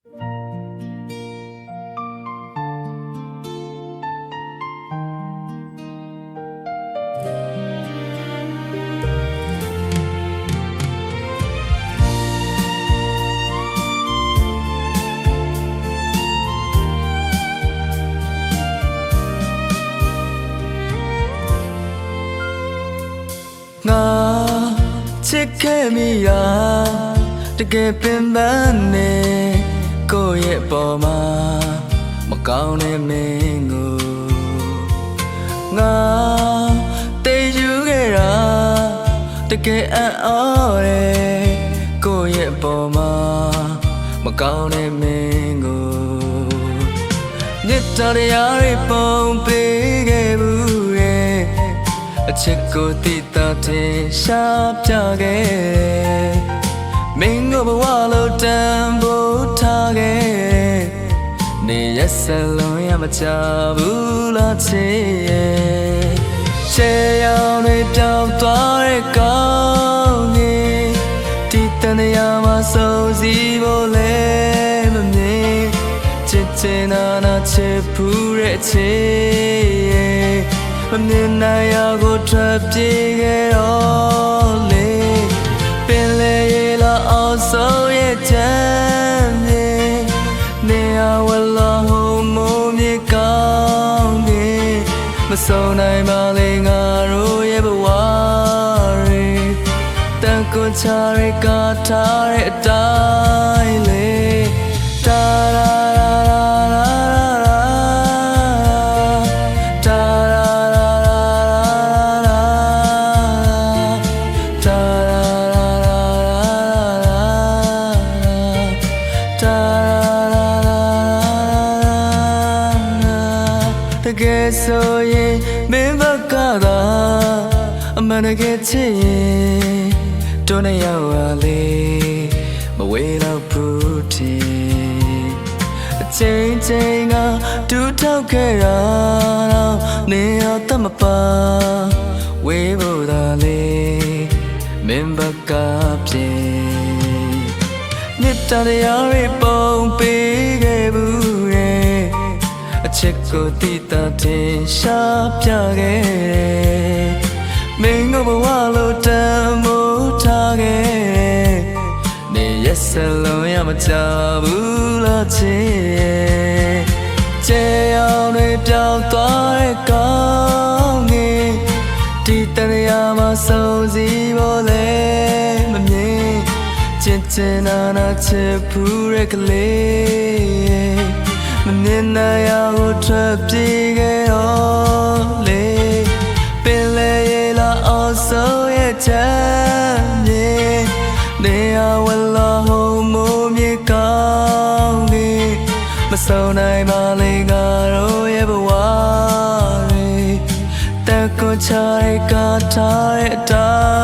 ငါချစ်ခဲ့မိရာတကယ်ပင်ပန်းနေကိုယ့်ရဲ့ပေါ်မှာမကောင်းတဲ့မင်းကိုငါတေးယူခဲ့တာတကယ်အံ့ဩတယ်ကိုယ့်ရဲ့ပေါ်မှာမကောင်းတဲ့မင်းကိုမြတ်တရားတွေပုံပေးခဲ့ဘူးရဲ့အချစ်ကိုတိတာတင်ရှာပြခဲ့မင်းကိုဘဝလုံးတန်ဖိုးထားခဲ့နေရက်စလုံးရမချဘူးလားချစ်ရဲ့ရှေးရောင်တွေပြောင်းသွားတဲ့ကောင်းကင်ဒီတန်တရားမှာဆုံးစည်းဖို့လဲမမြင်ချစ်ချင်နာချစ်ဖူးတဲ့ချစ်ရဲ့မမြင်နိုင်ရကိုထွက်ပြေးခဲ့တော့လေပင်လေရေလာအောင်ဆုံးရဲ့ချမ်းမြေနေရဝလာဟိုမိုးမြေကောင်းကင်မဆုံးနိုင်ပါလေငါတို့ရဲ့ဘဝတွေတန်ခွန်ချရကထားတဲ့အတိုင်းလေတာရာတကယ်ဆိုရင်မင်းဘက်ကသာအမှန်တကယ်ချစ်ရင်တို့နဲ့ရောက်ပါလေမဝေးတော့ဘူးတင်အချိန်ချင်းကတူထောက်ခဲ့တာတော့နေရတမပါဝေးဖို့သာလေမင်းဘက်ကပြင်မြတ်တရားတွေပုံပေးခဲ့ဘူးရဲ့အချစ်ကိုတိတာတင်ရှာပြခဲ့မင်းကိုဘဝလုံးတန်မိုးထားခဲ့နေရက်စလုံးရမချဘူးလားချစ်ရဲ့ကျေအောင်တွေပြောင်းသွားတဲ့ကောင်းကင်ဒီတန်ရာမှာဆုံးစည်းဖို့လဲမမြင်ချစ်ချင်နာချစ်ဖူးတဲ့ကလေးမမြင်နိုင်ရကိုထွက်ပြေးခဲ့တော့လေပင်လေရေလာအောင်ဆုံးရဲ့ချမ်းမြေနေရဝလာဟိုမိုးမြေကောင်းကင်မဆုံးနိုင်ပါလေငါတို့ရဲ့ဘဝတွေတန်ခွန်ချရကထားတဲ့အတိုင်း